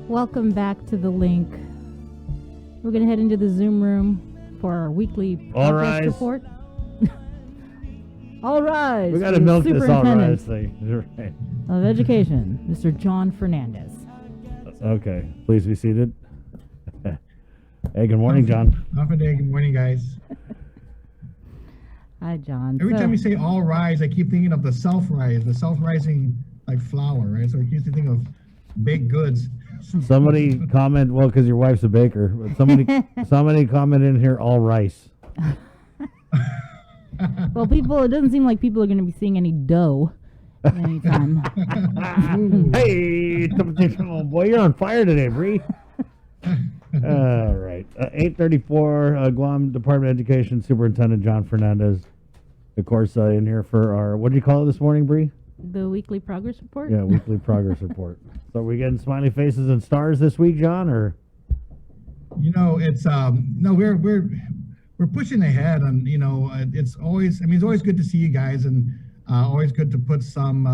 Welcome back to the link. We're going to head into the Zoom room for our weekly progress report. All rise. We got to milk this all rise thing. Right. Of Education, Mr. Jon Fernandez. Okay, please be seated. Hey, good morning, John. Half a day. Good morning, guys. Hi, John. Every time you say all rise, I keep thinking of the self-rise, the self-rising like flour, right? So I keep thinking of baked goods. Somebody comment, well, because your wife's a baker, but somebody comment in here, all rice. Well, it doesn't seem like people are going to be seeing any dough anytime. Hey, boy, you're on fire today, Bree. All right. 8:34, Guam Department of Education Superintendent Jon Fernandez. Of course, in here for our, what do you call it this morning, Bree? The weekly progress report? Yeah, weekly progress report. So are we getting smiley faces and stars this week, John, or? You know, it's no, we're pushing ahead, and it's always good to see you guys, and always good to put some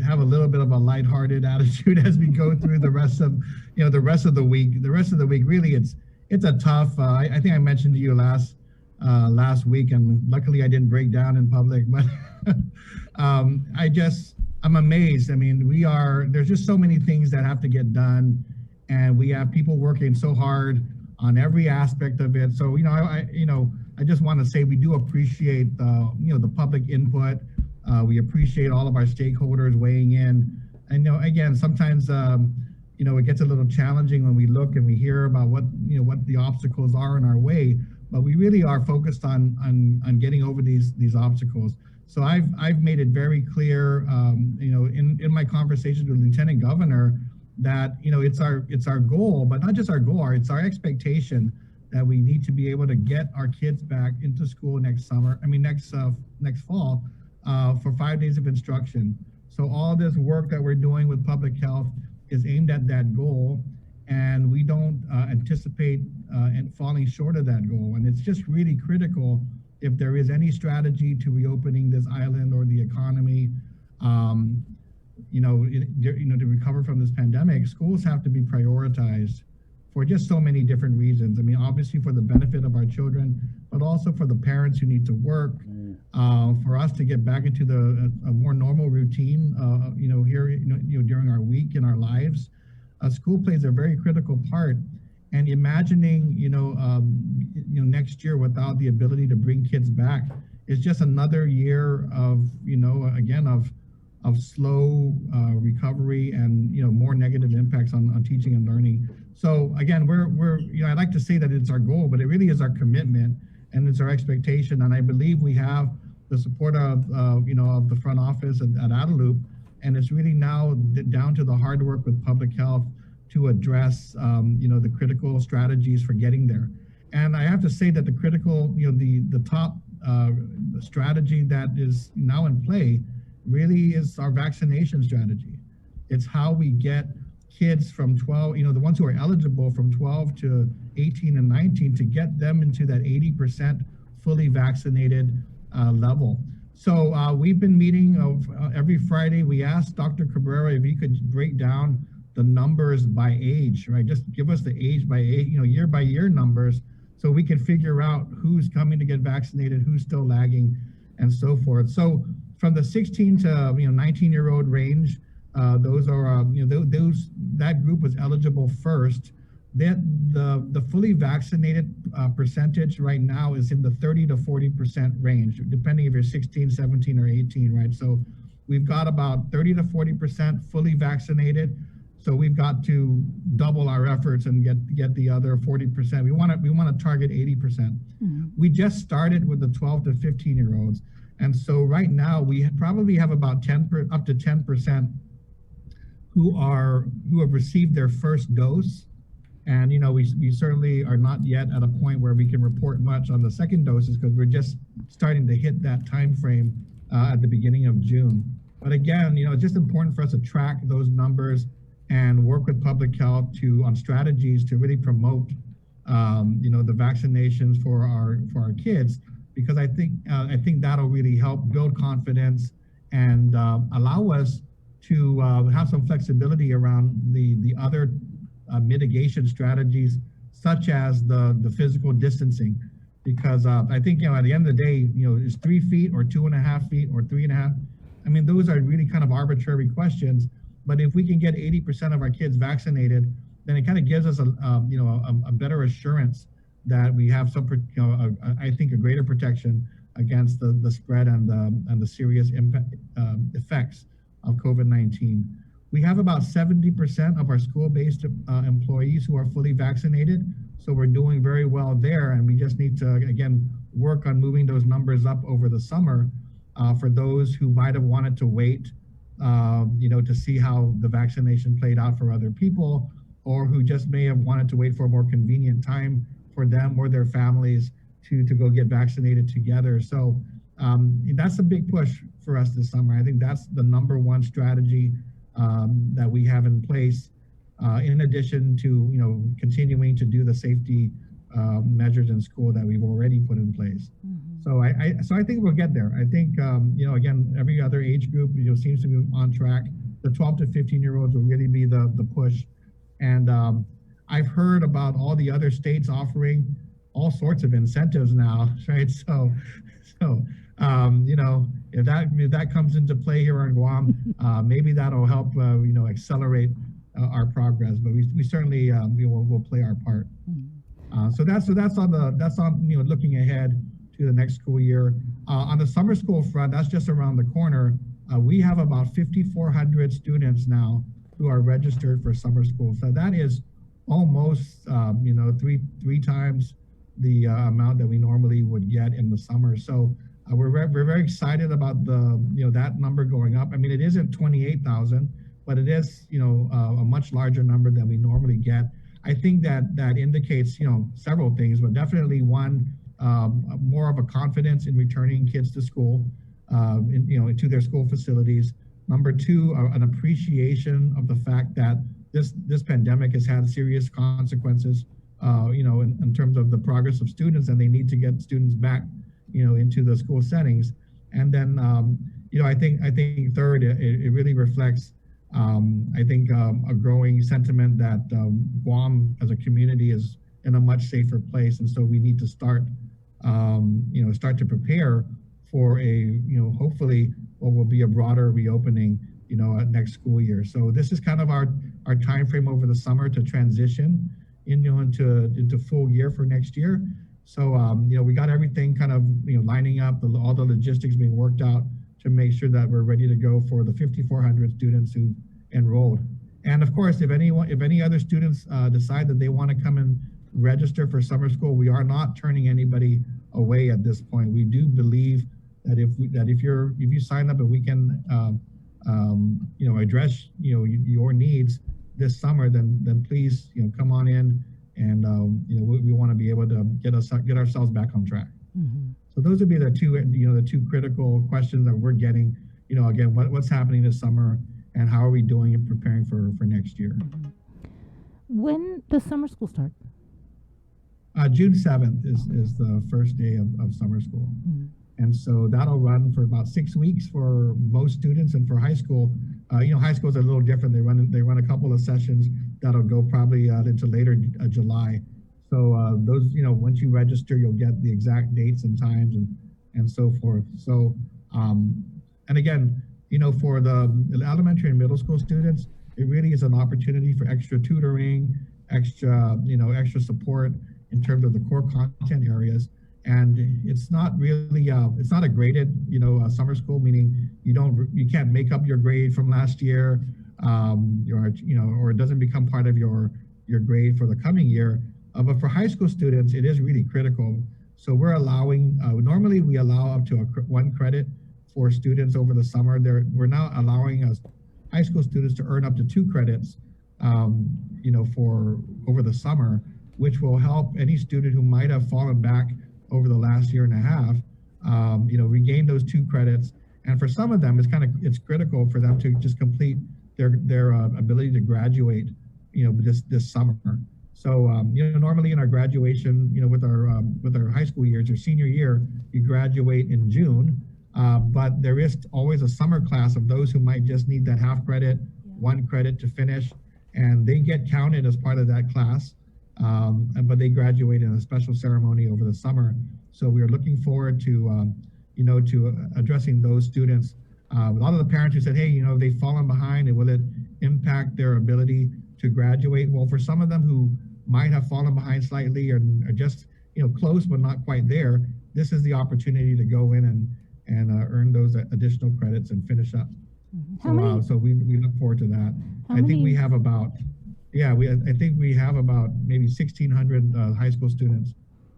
have a little bit of a lighthearted attitude as we go through the rest of the week. The rest of the week, really, it's a tough. I think I mentioned to you last week, and luckily I didn't break down in public, but I'm amazed. I mean, there's just so many things that have to get done, and we have people working so hard on every aspect of it. So, I just want to say we do appreciate the public input. We appreciate all of our stakeholders weighing in. I know, again, sometimes it gets a little challenging when we look and we hear about what the obstacles are in our way, but we really are focused on getting over these obstacles. So I've made it very clear, in my conversations with Lieutenant Governor, that it's our goal, but not just our goal, it's our expectation that we need to be able to get our kids back into school next fall for 5 days of instruction. So all this work that we're doing with public health is aimed at that goal, and we don't anticipate falling short of that goal. And it's just really critical, if there is any strategy to reopening this island or the economy, to recover from this pandemic, schools have to be prioritized for just so many different reasons. I mean, obviously for the benefit of our children, but also for the parents who need to work, for us to get back into a more normal routine, here, during our week in our lives. School plays a very critical part. And imagining, next year without the ability to bring kids back is just another year of, of slow recovery and, more negative impacts on teaching and learning. So again, I'd like to say that it's our goal, but it really is our commitment and it's our expectation. And I believe we have the support of the front office at Adelup, and it's really now down to the hard work with public health to address, the critical strategies for getting there. And I have to say that the critical, the top strategy that is now in play really is our vaccination strategy. It's how we get kids from 12, the ones who are eligible from 12 to 18 and 19, to get them into that 80% fully vaccinated level. So we've been meeting every Friday. We asked Dr. Cabrera if he could break down the numbers by age, right? Just give us the age by age, year by year numbers, so we can figure out who's coming to get vaccinated, who's still lagging, and so forth. So from the 16 to 19-year-old range, those are that group was eligible first. The fully vaccinated percentage right now is in the 30 to 40% range, depending if you're 16, 17, or 18, right? So we've got about 30 to 40% fully vaccinated. So we've got to double our efforts and get the other 40%. We want to target 80%. Mm-hmm. We just started with the 12 to 15-year-olds, and so right now we probably have about up to 10% who have received their first dose, and we certainly are not yet at a point where we can report much on the second doses, because we're just starting to hit that time frame at the beginning of June. But again, it's just important for us to track those numbers and work with public health on strategies to really promote, the vaccinations for our kids, because I think that'll really help build confidence and allow us to have some flexibility around the other mitigation strategies, such as the physical distancing. Because I think, at the end of the day, is 3 feet or 2.5 feet or 3.5? I mean, those are really kind of arbitrary questions. But if we can get 80% of our kids vaccinated, then it kind of gives us a better assurance that we have some, I think, a greater protection against the spread and the serious impact, effects of COVID-19. We have about 70% of our school-based employees who are fully vaccinated. So we're doing very well there. And we just need to, again, work on moving those numbers up over the summer for those who might have wanted to wait, to see how the vaccination played out for other people, or who just may have wanted to wait for a more convenient time for them or their families to go get vaccinated together. So that's a big push for us this summer. I think that's the number one strategy that we have in place, in addition to, continuing to do the safety measures in school that we've already put in place. Mm-hmm. So I think we'll get there. I think, again, every other age group, seems to be on track. The 12 to 15-year-olds will really be the push. And I've heard about all the other states offering all sorts of incentives now, right? So if that comes into play here on Guam, maybe that'll help, accelerate our progress. But we certainly we'll play our part. So that's on looking ahead to the next school year. On the summer school front, that's just around the corner. We have about 5,400 students now who are registered for summer school. So that is almost three times the amount that we normally would get in the summer. So we're very excited about that number going up. I mean, it isn't 28,000, but it is a much larger number than we normally get. I think that indicates several things, but definitely one, more of a confidence in returning kids to school, into their school facilities. Number two, an appreciation of the fact that this pandemic has had serious consequences, in terms of the progress of students, and they need to get students back, into the school settings. And then, I think third, it really reflects, a growing sentiment that Guam as a community is in a much safer place, and so we need to start to prepare for a, hopefully what will be a broader reopening, next school year. So this is kind of our time frame over the summer to transition into full year for next year. So we got everything kind of lining up, all the logistics being worked out to make sure that we're ready to go for the 5,400 students who enrolled. And of course, if any other students decide that they want to come and register for summer school, we are not turning anybody away at this point. We do believe that if you sign up and we can address your needs this summer, then please come on in, and we want to be able to get ourselves back on track. Mm-hmm. So those would be the two critical questions that we're getting. Again, what's happening this summer, and how are we doing and preparing for next year? Mm-hmm. When does summer school start? June 7th is the first day of summer school. Mm-hmm. And so that'll run for about 6 weeks for most students. And for high school, high school is a little different. They run a couple of sessions that'll go probably into later July. So those, once you register, you'll get the exact dates and times and so forth. So, and again, for the elementary and middle school students, it really is an opportunity for extra tutoring, extra support in terms of the core content areas. And it's not really, it's not a graded, summer school, meaning you can't make up your grade from last year, or it doesn't become part of your grade for the coming year. But for high school students, it is really critical. So we're allowing, normally we allow up to 1 credit for students over the summer. We're now allowing us high school students to earn up to 2 credits, for over the summer, which will help any student who might have fallen back over the last year and a half, regain those 2 credits. And for some of them, it's critical for them to just complete their ability to graduate, this summer. So, normally in our graduation, with our high school years, your senior year, you graduate in June. but there is always a summer class of those who might just need that half credit, 1 credit to finish, and they get counted as part of that class. But they graduate in a special ceremony over the summer. So we are looking forward to, to addressing those students. A lot of the parents who said, hey, they've fallen behind, and will it impact their ability to graduate? Well, for some of them who might have fallen behind slightly or are just, close but not quite there, this is the opportunity to go in and earn those additional credits and finish up. So we look forward to that. I think we have about, I think we have about maybe 1,600 high school students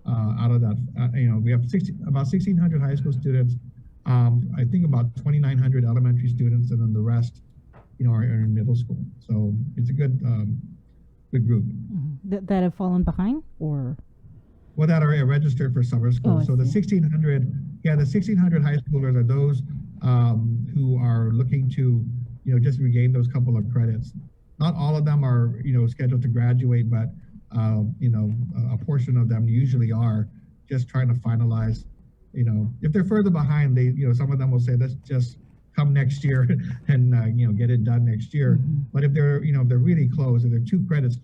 out of that. We have about 1,600 high school students. I think about 2,900 elementary students, and then the rest, are in middle school. So it's a good group. That have fallen behind, or? Well, that are registered for summer school. So the 1,600, the 1,600 high schoolers are those who are looking to, just regain those couple of credits. Not all of them are, scheduled to graduate, but, a portion of them usually are just trying to finalize, if they're further behind, they, some of them will say, let's just come next year and, get it done next year. But if they're, if they're really close, if they're 2 credits,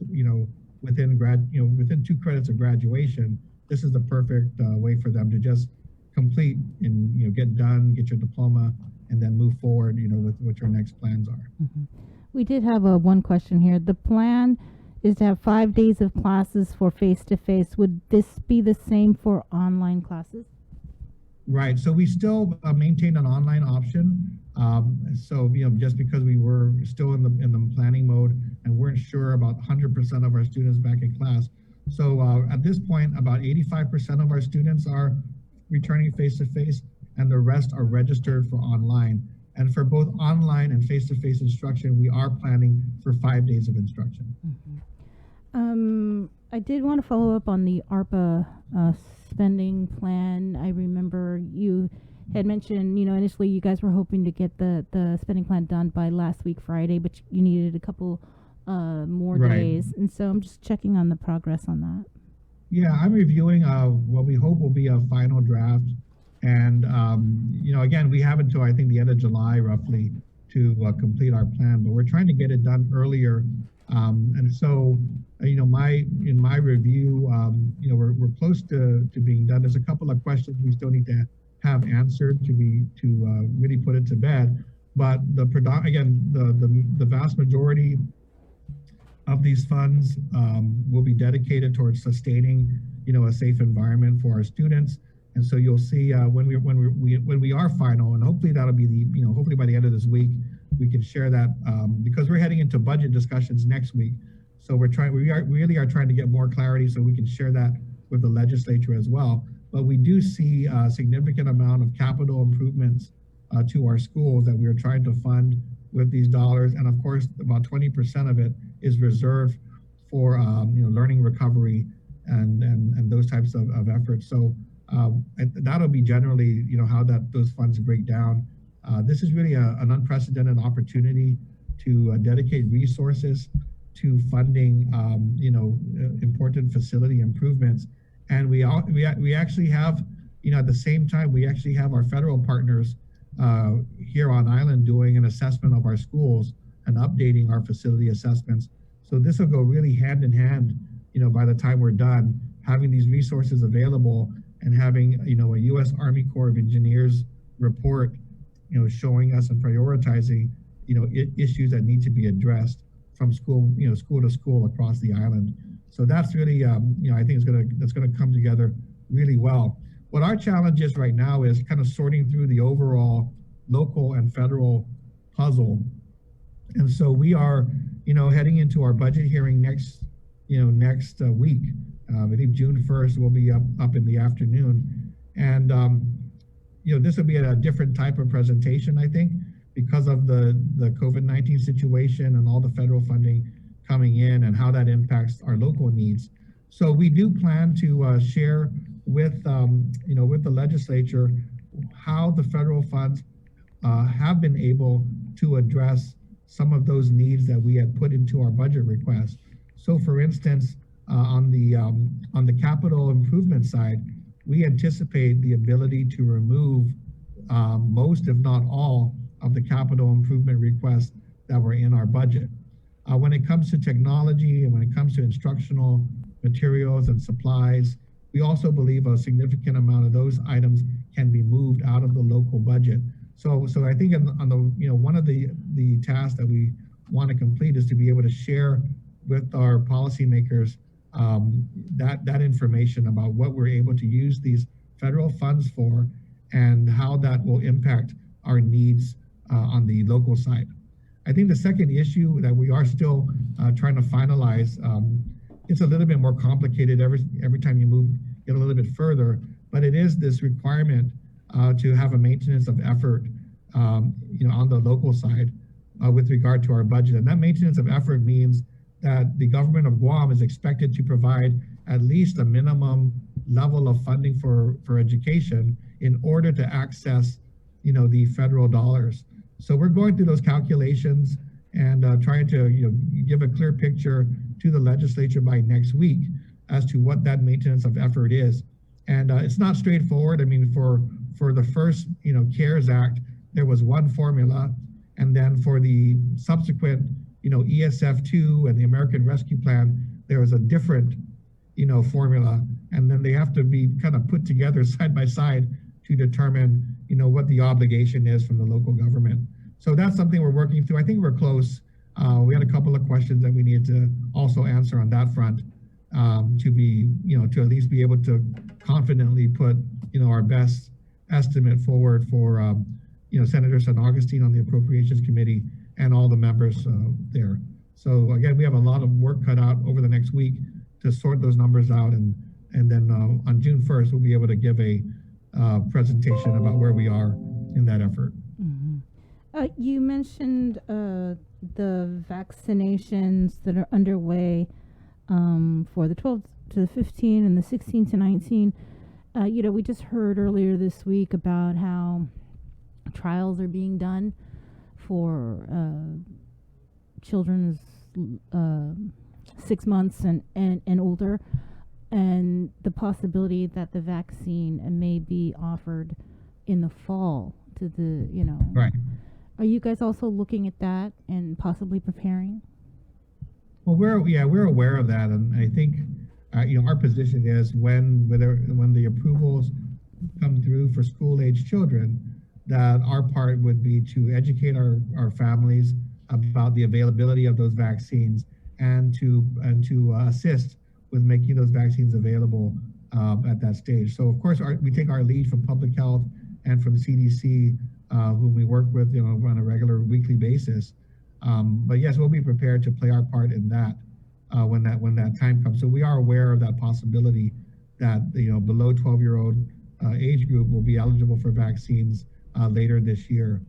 within 2 credits of graduation, this is the perfect way for them to just complete and, get done, get your diploma, and then move forward, with what your next plans are. We did have one question here. The plan is to have 5 days of classes for face-to-face. Would this be the same for online classes? Right. So we still maintain an online option. So, just because we were still in the planning mode and weren't sure about 100% of our students back in class. So at this point, about 85% of our students are returning face-to-face, and the rest are registered for online. And for both online and face-to-face instruction, we are planning for 5 days of instruction. I did want to follow up on the ARPA spending plan. I remember you had mentioned, initially you guys were hoping to get the spending plan done by last week Friday, but you needed a couple more days. And so I'm just checking on the progress on that. Yeah, I'm reviewing what we hope will be a final draft. And, again, we have until I think the end of July roughly to complete our plan, but we're trying to get it done earlier. And so, in my review, we're close to being done. There's a couple of questions we still need to have answered to really put it to bed. But the vast majority of these funds will be dedicated towards sustaining, a safe environment for our students. And so you'll see when we are final, and hopefully that'll be hopefully by the end of this week, we can share that because we're heading into budget discussions next week. So we really are trying to get more clarity so we can share that with the legislature as well. But we do see a significant amount of capital improvements to our schools that we are trying to fund with these dollars. And of course, about 20% of it is reserved for learning recovery and those types of efforts. So that'll be generally how those funds break down. This is really an unprecedented opportunity to dedicate resources to funding important facility improvements. And we actually have at the same time we actually have our federal partners here on island doing an assessment of our schools and updating our facility assessments. So this will go really hand in hand by the time we're done, having these resources available and having a U.S. Army Corps of Engineers report showing us and prioritizing issues that need to be addressed from school to school across the island. So that's really I think that's gonna come together really well. What our challenge is right now is kind of sorting through the overall local and federal puzzle. And so we are heading into our budget hearing next week. I think June 1st will be up in the afternoon. And, this will be a different type of presentation, I think, because of the COVID-19 situation and all the federal funding coming in and how that impacts our local needs. So we do plan to share with the legislature how the federal funds have been able to address some of those needs that we had put into our budget request. So for instance, on the capital improvement side, we anticipate the ability to remove most, if not all, of the capital improvement requests that were in our budget. When it comes to technology and when it comes to instructional materials and supplies, we also believe a significant amount of those items can be moved out of the local budget. So I think on the one of the tasks that we want to complete is to be able to share with our policymakers that information about what we're able to use these federal funds for and how that will impact our needs on the local side. I think the second issue that we are still trying to finalize, it's a little bit more complicated every time you get a little bit further, but it is this requirement to have a maintenance of effort, on the local side with regard to our budget. And that maintenance of effort means that the government of Guam is expected to provide at least a minimum level of funding for education in order to access, the federal dollars. So we're going through those calculations and trying to, give a clear picture to the legislature by next week as to what that maintenance of effort is. And it's not straightforward. I mean, for the first, CARES Act, there was one formula. And then for the subsequent, ESF2 and the American Rescue Plan, there was a different, formula. And then they have to be kind of put together side by side to determine, what the obligation is from the local government. So that's something we're working through. I think we're close. We had a couple of questions that we needed to also answer on that front to be, to at least be able to confidently put, our best estimate forward for, Senator San Augustine on the Appropriations Committee and all the members there. So again, we have a lot of work cut out over the next week to sort those numbers out. And then on June 1st, we'll be able to give a presentation about where we are in that effort. Mm-hmm. You mentioned the vaccinations that are underway for the 12 to the 15 and the 16 to 19. We just heard earlier this week about how trials are being done for children's 6 months and older, and the possibility that the vaccine may be offered in the fall to the, Right. Are you guys also looking at that and possibly preparing? Well, we're aware of that, and I think our position is when the approvals come through for school-age children, that our part would be to educate our families about the availability of those vaccines and to assist with making those vaccines available at that stage. So of course we take our lead from public health and from CDC, whom we work with on a regular weekly basis. But yes, we'll be prepared to play our part in that when that time comes. So we are aware of that possibility that below 12-year-old age group will be eligible for vaccines later this year.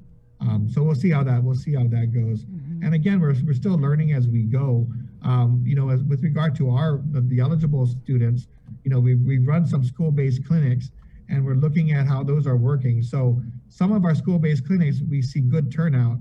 So we'll see how that goes. Mm-hmm. And again, we're still learning as we go. As with regard to the eligible students, we've run some school-based clinics, and we're looking at how those are working. So some of our school-based clinics, we see good turnout,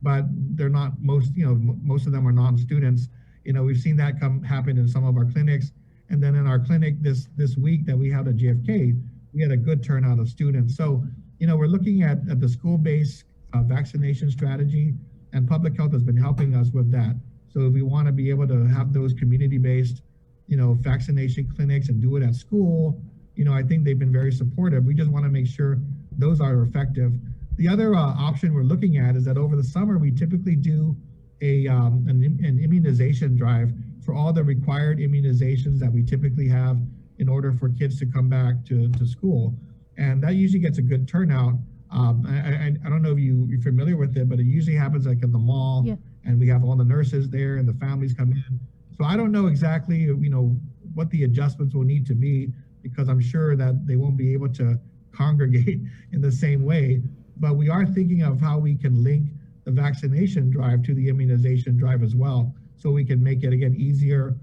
but they're not most of them are non-students. We've seen that happen in some of our clinics. And then in our clinic this week that we had at JFK, we had a good turnout of students. So, we're looking at the school-based vaccination strategy, and public health has been helping us with that. So if we want to be able to have those community-based, vaccination clinics and do it at school, I think they've been very supportive. We just want to make sure those are effective. The other option we're looking at is that over the summer, we typically do an immunization drive for all the required immunizations that we typically have in order for kids to come back to school. And that usually gets a good turnout. I don't know if you're familiar with it, but it usually happens like in the mall, yeah. And we have all the nurses there and the families come in. So I don't know exactly, what the adjustments will need to be, because I'm sure that they won't be able to congregate in the same way. But we are thinking of how we can link the vaccination drive to the immunization drive as well, so we can make it again easier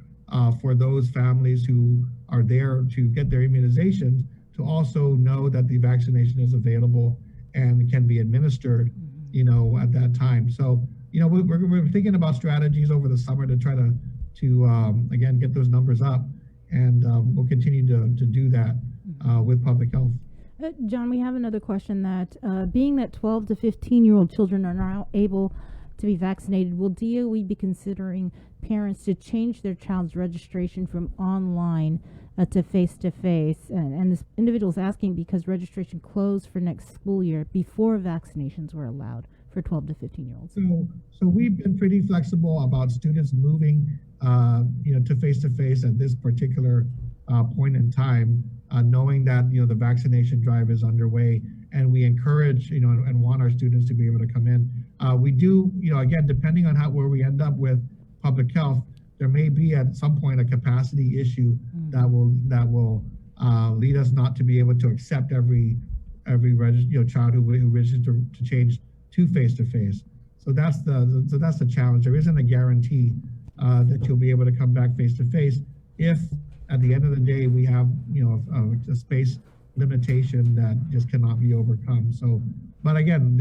for those families who are there to get their immunizations to also know that the vaccination is available and can be administered, at that time. So, we're thinking about strategies over the summer to try to again get those numbers up, and we'll continue to do that with public health. John, we have another question that, being that 12 to 15-year-old children are now able to be vaccinated, will DOE be considering parents to change their child's registration from online to face-to-face? And this individual is asking because registration closed for next school year before vaccinations were allowed for 12 to 15-year-olds. So we've been pretty flexible about students moving, to face at this particular point in time, knowing that, the vaccination drive is underway, and we encourage, and want our students to be able to come in. We do, again, depending on where we end up with public health, there may be at some point a capacity issue that will lead us not to be able to accept every child who wishes to change to face. So that's the challenge. There isn't a guarantee that you'll be able to come back face to face if at the end of the day we have a space limitation that just cannot be overcome. So, but again,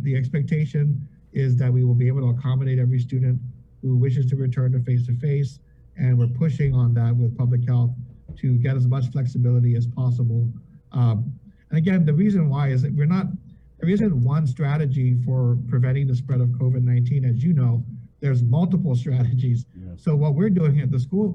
the expectation is that we will be able to accommodate every student who wishes to return to face, and we're pushing on that with public health to get as much flexibility as possible. And again, the reason why is that there isn't one strategy for preventing the spread of COVID-19. As you know, there's multiple strategies. Yeah. So what we're doing at the school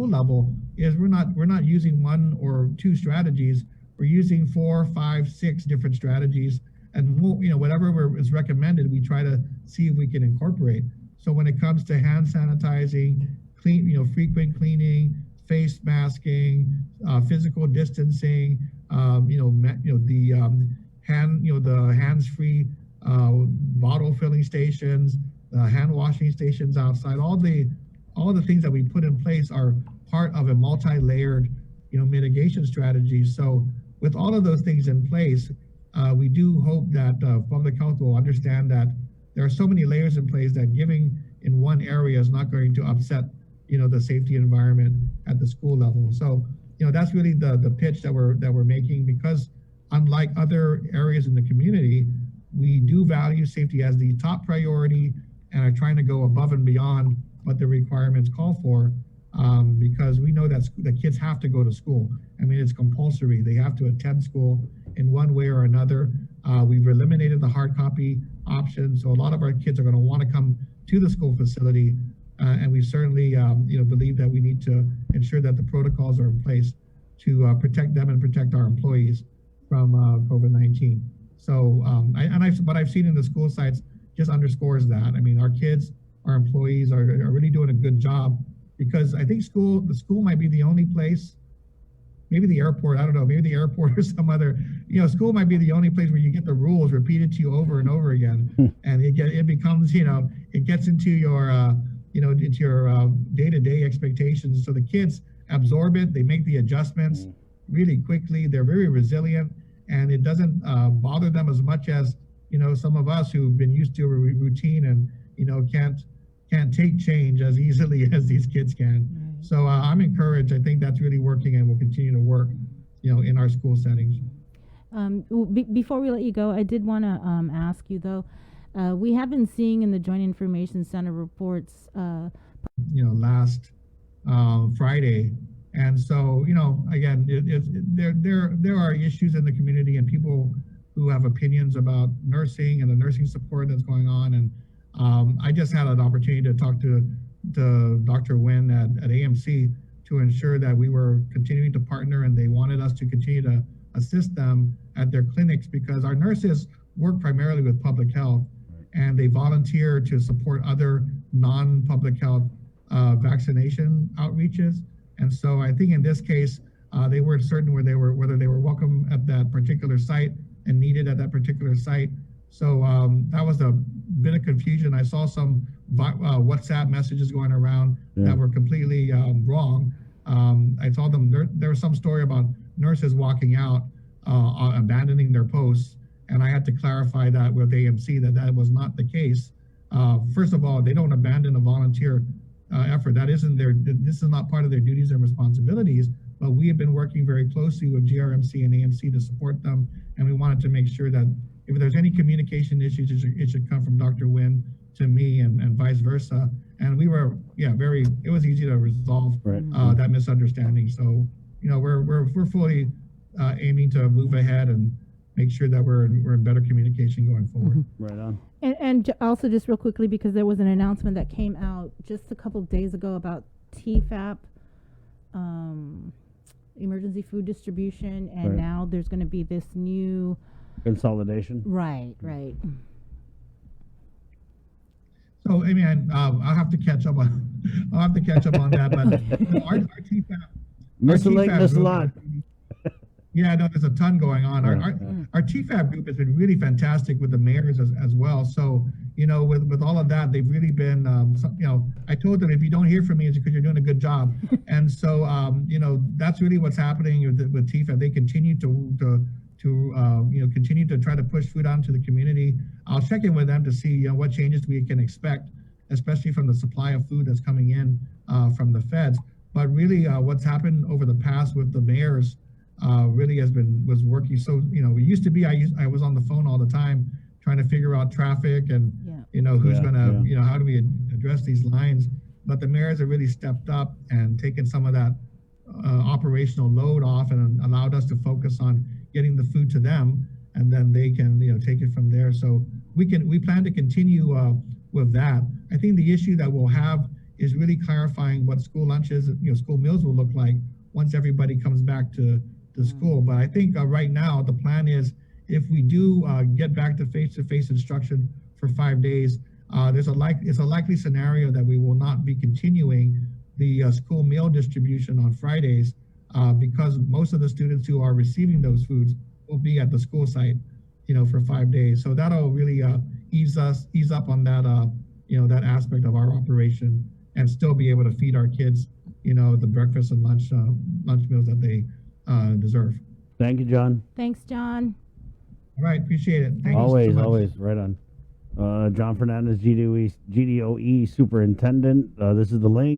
level is we're not using one or two strategies. We're using 4, 5, 6 different strategies, and whatever is recommended, we try to see if we can incorporate. So when it comes to hand sanitizing, frequent cleaning, face masking, physical distancing, the hands-free bottle filling stations, hand washing stations outside, all the things that we put in place are part of a multi-layered, mitigation strategy. So with all of those things in place, we do hope that public health will understand that there are so many layers in place that giving in one area is not going to upset, the safety environment at the school level. So, that's really the pitch that we're making, because unlike other areas in the community, we do value safety as the top priority and are trying to go above and beyond what the requirements call for, because we know that the kids have to go to school. I mean, it's compulsory. They have to attend school in one way or another. We've eliminated the hard copy option, so a lot of our kids are going to want to come to the school facility, and we certainly believe that we need to ensure that the protocols are in place to protect them and protect our employees from COVID-19. So, what I've seen in the school sites just underscores that. I mean, our kids, our employees are really doing a good job, because I think the school might be the only place, maybe the airport, I don't know, maybe the airport or some other, school might be the only place where you get the rules repeated to you over and over again. And it becomes, it gets into your, into your day-to-day expectations. So the kids absorb it, they make the adjustments really quickly, they're very resilient, and it doesn't bother them as much as, some of us who've been used to a routine and, can't take change as easily as these kids can. So I'm encouraged. I think that's really working and will continue to work, in our school settings. Before we let you go, I did want to ask you though, we have been seeing in the Joint Information Center reports, last Friday. And so, again, there are issues in the community and people who have opinions about nursing and the nursing support that's going on. And I just had an opportunity to talk to Dr. Nguyen at AMC to ensure that we were continuing to partner, and they wanted us to continue to assist them at their clinics, because our nurses work primarily with public health, and they volunteer to support other non-public health vaccination outreaches. And so I think in this case, they weren't certain whether they were welcome at that particular site and needed at that particular site. So that was a bit of confusion. I saw some WhatsApp messages going around that were completely wrong. I saw them, there was some story about nurses walking out, abandoning their posts. And I had to clarify that with AMC that was not the case. First of all, they don't abandon a volunteer effort. This is not part of their duties and responsibilities, but we have been working very closely with GRMC and AMC to support them. And we wanted to make sure that if there's any communication issues, it should come from Dr. Nguyen to me and vice versa. And we were, it was easy to resolve that misunderstanding. So, we're fully aiming to move ahead and make sure that we're in better communication going forward. Right on. And also just real quickly, because there was an announcement that came out just a couple days ago about TFAP, emergency food distribution, and Right. now there's going to be this new. Consolidation. Right. So, I mean, I'll have to catch up on, that, but you know, our TFAP. Miss a our lake, TFAP miss a group lot. has really- Yeah, no, there's a ton going on. Yeah, yeah. Our TFAP group has been really fantastic with the mayors as well. So, you know, with all of that, they've really been, you know, I told them, if you don't hear from me, it's because you're doing a good job. And so, you know, that's really what's happening with TFAP. They continue to you know, continue to try to push food out into the community. I'll check in with them to see, you know, what changes we can expect, especially from the supply of food that's coming in from the feds. But really, what's happened over the past with the mayors really was working. So, you know, it used to be I was on the phone all the time trying to figure out traffic and you know who's gonna you know, how do we address these lines. But the mayors have really stepped up and taken some of that operational load off and allowed us to focus on getting the food to them, and then they can, you know, take it from there. So we plan to continue with that. I think the issue that we'll have is really clarifying what school lunches, you know, school meals will look like once everybody comes back to school. But I think right now the plan is, if we do get back to face-to-face instruction for 5 days, it's a likely scenario that we will not be continuing the school meal distribution on Fridays, because most of the students who are receiving those foods will be at the school site, you know, for 5 days. So that'll really ease up on that, you know, that aspect of our operation, and still be able to feed our kids, you know, the breakfast and lunch meals that they deserve. Thank you, John. Thanks, John. All right, appreciate it. Thank you Always, so much. always, right on. Jon Fernandez, GDOE Superintendent. This is the link.